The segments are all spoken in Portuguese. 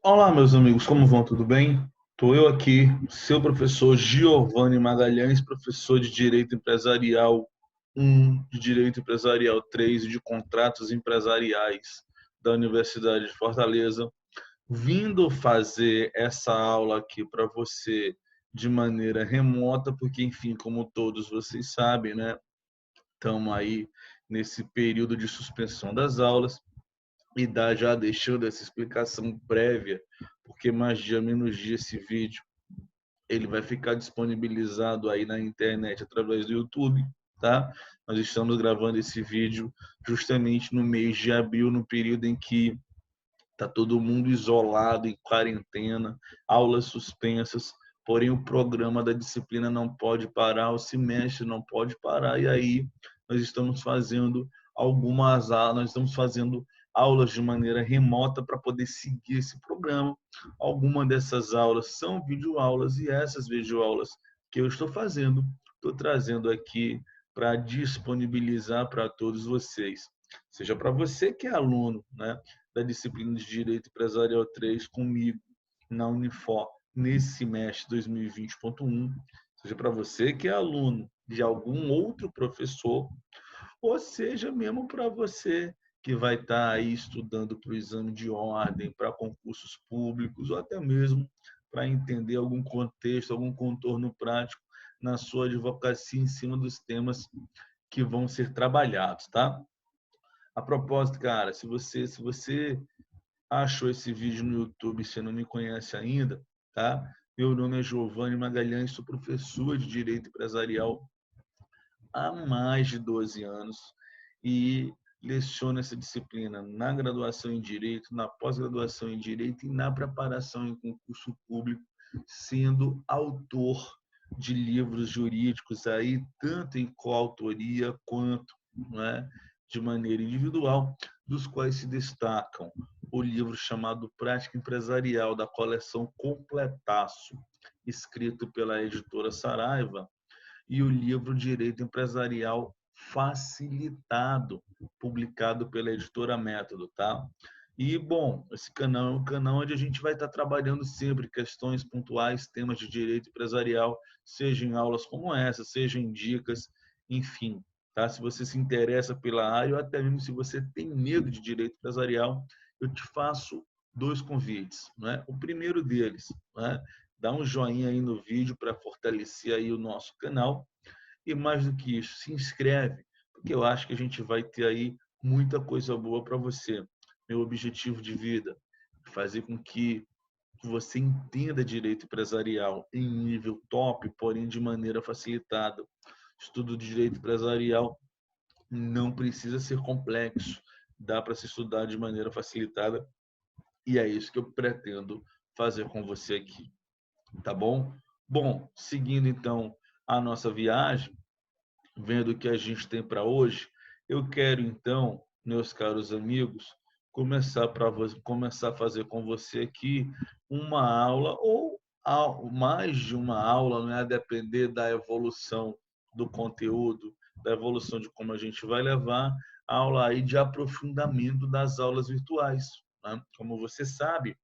Olá, meus amigos, como vão? Tudo bem? Estou eu aqui, seu professor Giovanni Magalhães, professor de Direito Empresarial 1, de Direito Empresarial 3 e de Contratos Empresariais da Universidade de Fortaleza, vindo fazer essa aula aqui para você de maneira remota, porque, enfim, como todos vocês sabem, né, estamos aí nesse período de suspensão das aulas e já deixando essa explicação prévia, porque mais dia menos dia esse vídeo ele vai ficar disponibilizado aí na internet através do YouTube, tá? Nós estamos gravando esse vídeo justamente no mês de abril, no período em que está todo mundo isolado, em quarentena, aulas suspensas, porém o programa da disciplina não pode parar, o semestre não pode parar, e aí nós estamos fazendo nós estamos fazendo aulas de maneira remota para poder seguir esse programa. Algumas dessas aulas são videoaulas e essas videoaulas que eu estou fazendo, estou trazendo aqui para disponibilizar para todos vocês. Seja para você que é aluno, né, da disciplina de Direito Empresarial 3 comigo na Unifor nesse semestre 2020.1, seja para você que é aluno de algum outro professor, ou seja mesmo para você que vai estar aí estudando para o exame de ordem, para concursos públicos, ou até mesmo para entender algum contexto, algum contorno prático na sua advocacia em cima dos temas que vão ser trabalhados, tá? A propósito, cara, se você achou esse vídeo no YouTube e você não me conhece ainda, tá? Meu nome é Giovanni Magalhães, sou professor de Direito Empresarial há mais de 12 anos e leciono essa disciplina na graduação em Direito, na pós-graduação em Direito e na preparação em concurso público, sendo autor de livros jurídicos aí, tanto em coautoria quanto, né, de maneira individual, dos quais se destacam o livro chamado Prática Empresarial, da coleção Completaço, escrito pela editora Saraiva, e o livro Direito Empresarial Facilitado, publicado pela editora Método, tá? E, bom, esse canal é um canal onde a gente vai estar trabalhando sempre questões pontuais, temas de direito empresarial, seja em aulas como essa, seja em dicas, enfim, tá? Se você se interessa pela área, ou até mesmo se você tem medo de direito empresarial, eu te faço dois convites, né? O primeiro deles, né? Dá um joinha aí no vídeo para fortalecer aí o nosso canal. E mais do que isso, se inscreve, porque eu acho que a gente vai ter aí muita coisa boa para você. Meu objetivo de vida é fazer com que você entenda direito empresarial em nível top, porém de maneira facilitada. Estudo de direito empresarial não precisa ser complexo, dá para se estudar de maneira facilitada e é isso que eu pretendo fazer com você aqui. Tá bom? Bom, seguindo então a nossa viagem, vendo o que a gente tem para hoje, eu quero então, meus caros amigos, começar a fazer com você aqui uma aula ou mais de uma aula, né, a depender da evolução do conteúdo, da evolução de como a gente vai levar a aula aí de aprofundamento das aulas virtuais, né? Como você sabe,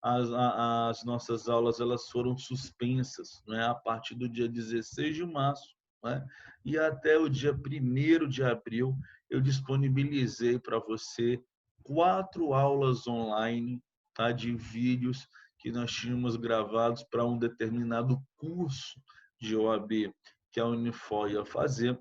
as nossas aulas elas foram suspensas, né, a partir do dia 16 de março, né, e até o dia 1º de abril eu disponibilizei para você 4 aulas online, tá, de vídeos que nós tínhamos gravados para um determinado curso de OAB que a Unifor ia fazer,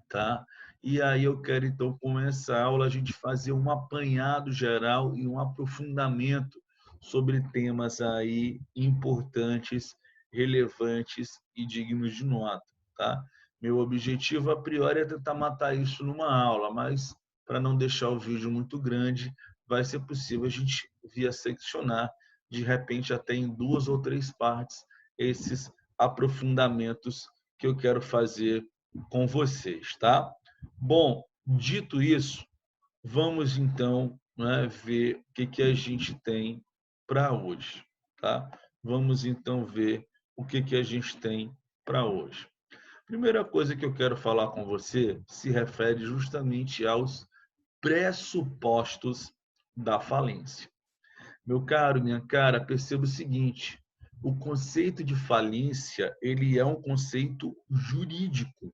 tá? E aí eu quero então com essa aula a gente fazer um apanhado geral e um aprofundamento sobre temas aí importantes, relevantes e dignos de nota, tá? Meu objetivo a priori é tentar matar isso numa aula, mas para não deixar o vídeo muito grande, vai ser possível a gente via seccionar, de repente até em 2 ou 3 partes, esses aprofundamentos que eu quero fazer com vocês, tá? Bom, dito isso, vamos então, né, ver o que a gente tem para hoje, tá? Vamos então ver o que a gente tem para hoje. Primeira coisa que eu quero falar com você se refere justamente aos pressupostos da falência. Meu caro, minha cara, perceba o seguinte: o conceito de falência, ele é um conceito jurídico,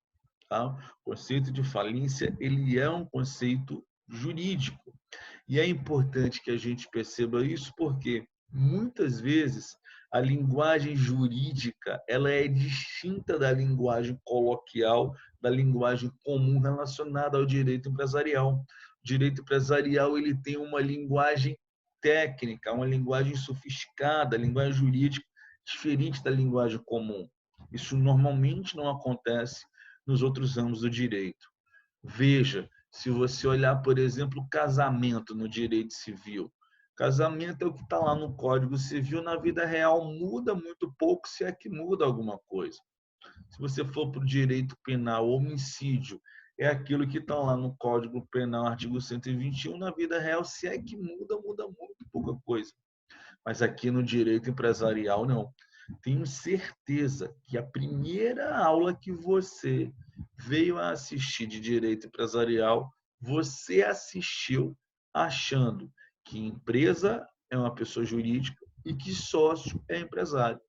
tá? O conceito de falência, ele é um conceito jurídico. E é importante que a gente perceba isso porque muitas vezes a linguagem jurídica, ela é distinta da linguagem coloquial, da linguagem comum relacionada ao direito empresarial. O direito empresarial, ele tem uma linguagem técnica, uma linguagem sofisticada, a linguagem jurídica diferente da linguagem comum. Isso normalmente não acontece nos outros ramos do direito. Veja, se você olhar, por exemplo, casamento no direito civil. Casamento é o que está lá no Código Civil, na vida real muda muito pouco, se é que muda alguma coisa. Se você for para o direito penal, homicídio é aquilo que está lá no Código Penal, artigo 121, na vida real, se é que muda, muda muito pouca coisa. Mas aqui no direito empresarial, não. Tenho certeza que a primeira aula que você veio a assistir de direito empresarial, você assistiu achando que empresa é uma pessoa jurídica e que sócio é empresário.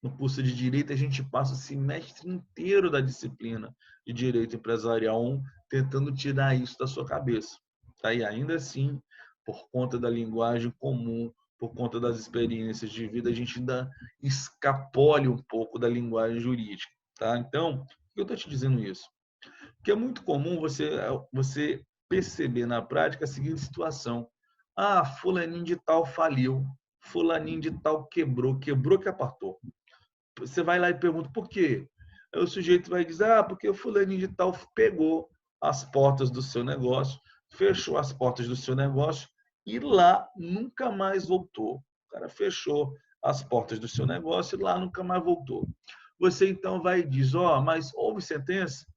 No curso de direito, a gente passa o semestre inteiro da disciplina de direito empresarial 1 tentando tirar isso da sua cabeça. Tá? E ainda assim, por conta da linguagem comum, por conta das experiências de vida, a gente ainda escapole um pouco da linguagem jurídica. Tá? Então, por que eu estou te dizendo isso? Porque é muito comum você perceber na prática a seguinte situação. Ah, fulaninho de tal faliu, fulaninho de tal quebrou, quebrou que apartou. Você vai lá e pergunta por quê? Aí o sujeito vai dizer, porque o fulaninho de tal pegou as portas do seu negócio, fechou as portas do seu negócio e lá nunca mais voltou. O cara fechou as portas do seu negócio e lá nunca mais voltou. Você então vai e diz, mas houve sentença?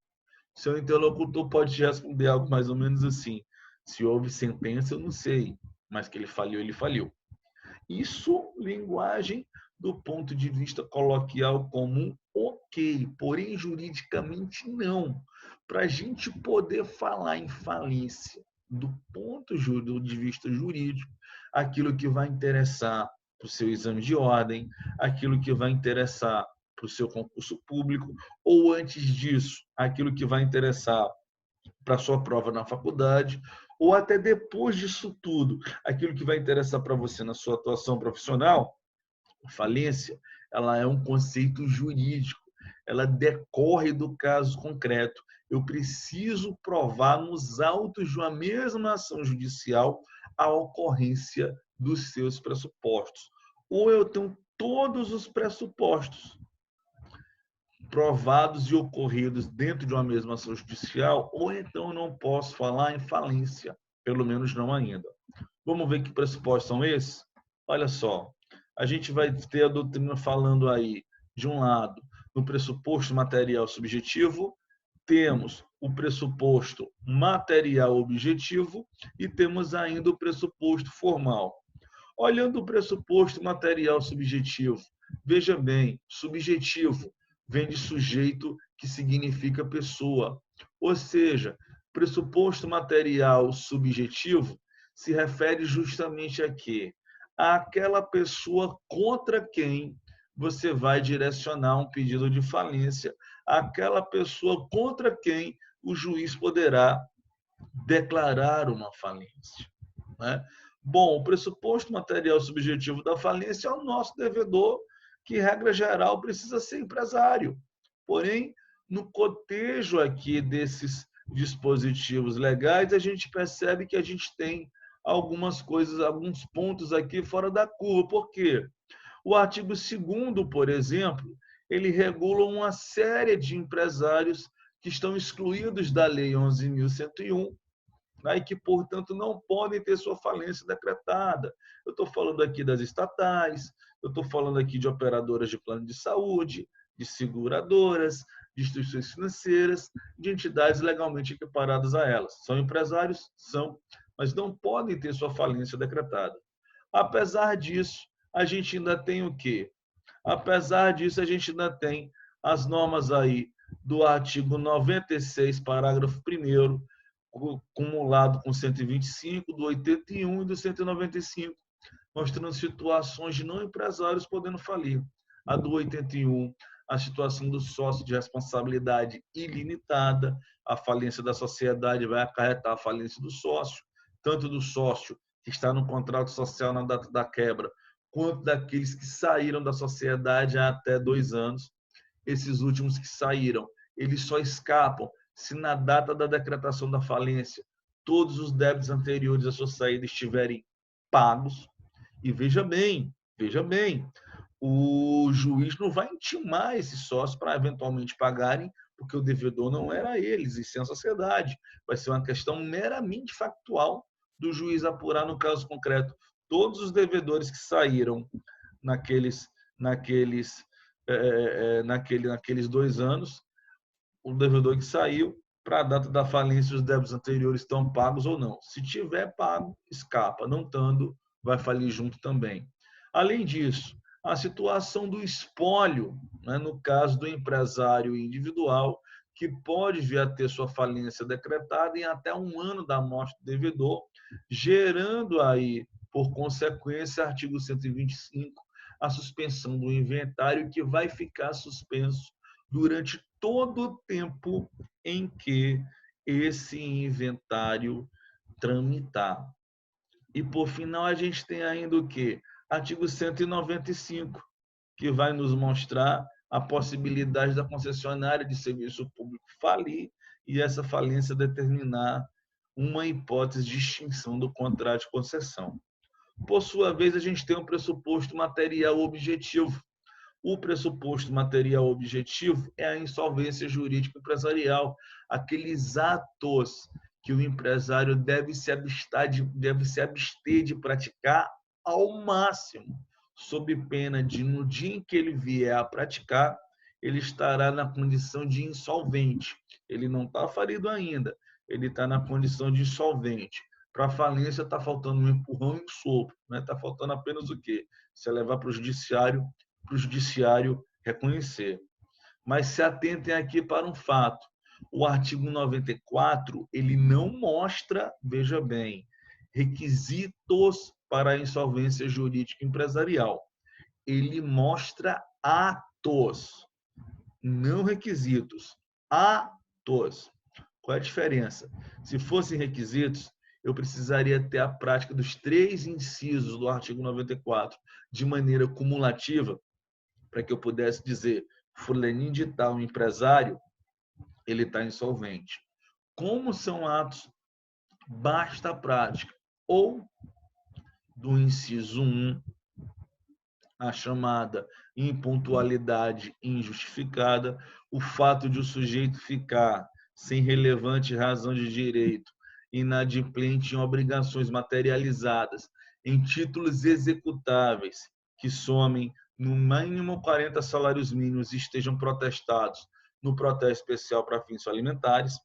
Seu interlocutor pode te responder algo mais ou menos assim. Se houve sentença, eu não sei, mas que ele faliu, ele faliu. Isso, linguagem do ponto de vista coloquial comum, ok, porém juridicamente não. Para a gente poder falar em falência do ponto de vista jurídico, aquilo que vai interessar para o seu exame de ordem, aquilo que vai interessar para o seu concurso público, ou antes disso, aquilo que vai interessar para a sua prova na faculdade, ou até depois disso tudo, aquilo que vai interessar para você na sua atuação profissional, falência, ela é um conceito jurídico, ela decorre do caso concreto. Eu preciso provar nos autos de uma mesma ação judicial a ocorrência dos seus pressupostos. Ou eu tenho todos os pressupostos provados e ocorridos dentro de uma mesma ação judicial, ou então eu não posso falar em falência, pelo menos não ainda. Vamos ver que pressupostos são esses? Olha só, a gente vai ter a doutrina falando aí, de um lado, no pressuposto material subjetivo, temos o pressuposto material objetivo e temos ainda o pressuposto formal. Olhando o pressuposto material subjetivo, veja bem, subjetivo vem de sujeito, que significa pessoa. Ou seja, pressuposto material subjetivo se refere justamente a quê? Àquela pessoa contra quem você vai direcionar um pedido de falência, aquela pessoa contra quem o juiz poderá declarar uma falência. Né? Bom, o pressuposto material subjetivo da falência é o nosso devedor, que, regra geral, precisa ser empresário. Porém, no cotejo aqui desses dispositivos legais, a gente percebe que a gente tem algumas coisas, alguns pontos aqui fora da curva. Por quê? O artigo 2º, por exemplo, ele regula uma série de empresários que estão excluídos da Lei 11.101, e que, portanto, não podem ter sua falência decretada. Eu estou falando aqui das estatais, eu estou falando aqui de operadoras de plano de saúde, de seguradoras, de instituições financeiras, de entidades legalmente equiparadas a elas. São empresários? São, mas não podem ter sua falência decretada. Apesar disso, a gente ainda tem o quê? Apesar disso, a gente ainda tem as normas aí do artigo 96, parágrafo 1º, cumulado com 125, do 81 e do 195, mostrando situações de não empresários podendo falir. A do 81, a situação do sócio de responsabilidade ilimitada, a falência da sociedade vai acarretar a falência do sócio, tanto do sócio que está no contrato social na data da quebra, quanto daqueles que saíram da sociedade há até 2 anos. Esses últimos que saíram, eles só escapam se na data da decretação da falência todos os débitos anteriores à sua saída estiverem pagos. E veja bem, o juiz não vai intimar esses sócios para eventualmente pagarem, porque o devedor não era eles, e sim a sociedade. Vai ser uma questão meramente factual do juiz apurar no caso concreto todos os devedores que saíram naqueles, naqueles, naqueles 2 anos, o devedor que saiu, para a data da falência, os débitos anteriores estão pagos ou não. Se tiver pago, escapa. Não estando, vai falir junto também. Além disso, a situação do espólio, né, no caso do empresário individual, que pode vir a ter sua falência decretada em até 1 ano da morte do devedor, gerando aí, por consequência, artigo 125, a suspensão do inventário, que vai ficar suspenso durante todo o tempo em que esse inventário tramitar. E, por final, a gente tem ainda o quê? Artigo 195, que vai nos mostrar a possibilidade da concessionária de serviço público falir e essa falência determinar uma hipótese de extinção do contrato de concessão. Por sua vez, a gente tem um pressuposto material objetivo. O pressuposto material objetivo é a insolvência jurídica empresarial, aqueles atos que o empresário deve se abster de praticar ao máximo, sob pena de, no dia em que ele vier a praticar, ele estará na condição de insolvente. Ele não está falido ainda, ele está na condição de insolvente. Para a falência está faltando um empurrão e um sopro, né? Está faltando apenas o quê? Se levar para o judiciário reconhecer. Mas se atentem aqui para um fato. O artigo 94, ele não mostra, veja bem, requisitos para a insolvência jurídica empresarial. Ele mostra atos, não requisitos. Atos. Qual é a diferença? Se fossem requisitos, eu precisaria ter a prática dos 3 incisos do artigo 94 de maneira cumulativa, para que eu pudesse dizer, fulaninho de tal, empresário, ele está insolvente. Como são atos, basta a prática. Ou do inciso 1, a chamada impontualidade injustificada, o fato de o sujeito ficar sem relevante razão de direito, inadimplente em obrigações materializadas, em títulos executáveis, que somem no mínimo 40 salários mínimos e estejam protestados no protesto especial para fins alimentares,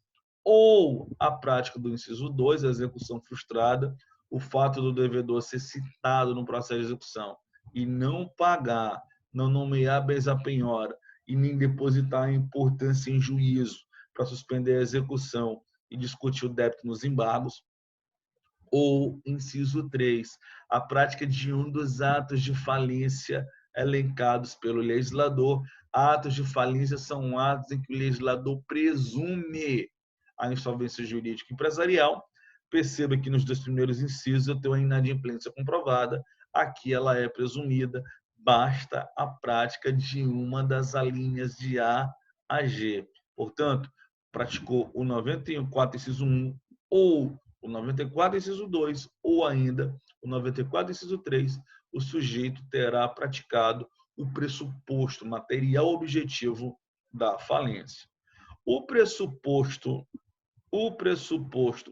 ou a prática do inciso 2, a execução frustrada, o fato do devedor ser citado no processo de execução e não pagar, não nomear bens à penhora e nem depositar a importância em juízo para suspender a execução e discutir o débito nos embargos. Ou, inciso 3, a prática de um dos atos de falência elencados pelo legislador. Atos de falência são atos em que o legislador presume a insolvência jurídica empresarial. Perceba que nos 2 primeiros incisos eu tenho a inadimplência comprovada, aqui ela é presumida, basta a prática de uma das alíneas de A a G. Portanto, praticou o 94, inciso 1, ou o 94, inciso 2, ou ainda o 94, inciso 3, o sujeito terá praticado o pressuposto material objetivo da falência. O pressuposto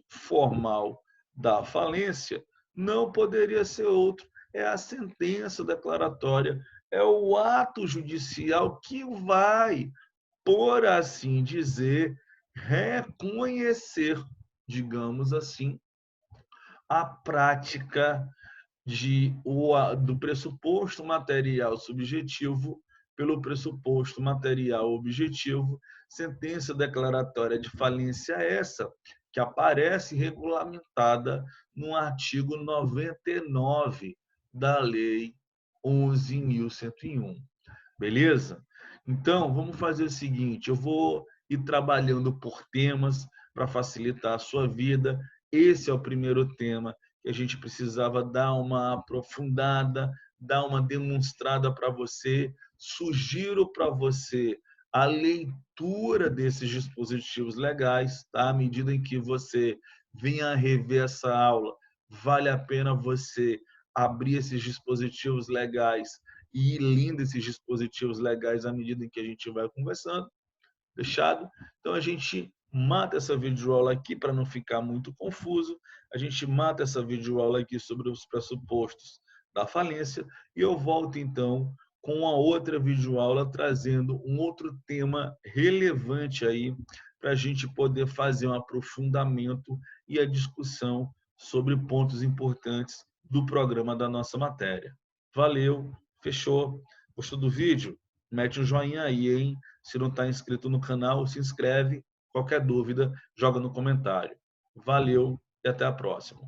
formal da falência não poderia ser outro, é a sentença declaratória, é o ato judicial que vai, por assim dizer, reconhecer, digamos assim, a prática do pressuposto material subjetivo pelo pressuposto material objetivo, sentença declaratória de falência essa que aparece regulamentada no artigo 99 da Lei 11.101. Beleza? Então, vamos fazer o seguinte, eu vou ir trabalhando por temas para facilitar a sua vida. Esse é o primeiro tema que a gente precisava dar uma aprofundada, dar uma demonstrada para você. Sugiro para você a leitura desses dispositivos legais, tá? À medida em que você venha a rever essa aula, vale a pena você abrir esses dispositivos legais e ir lendo esses dispositivos legais à medida em que a gente vai conversando, fechado? Então a gente mata essa videoaula aqui para não ficar muito confuso, a gente mata essa videoaula aqui sobre os pressupostos da falência e eu volto então com a outra videoaula trazendo um outro tema relevante aí para a gente poder fazer um aprofundamento e a discussão sobre pontos importantes do programa da nossa matéria. Valeu, fechou. Gostou do vídeo? Mete um joinha aí, hein? Se não está inscrito no canal, se inscreve. Qualquer dúvida, joga no comentário. Valeu e até a próxima.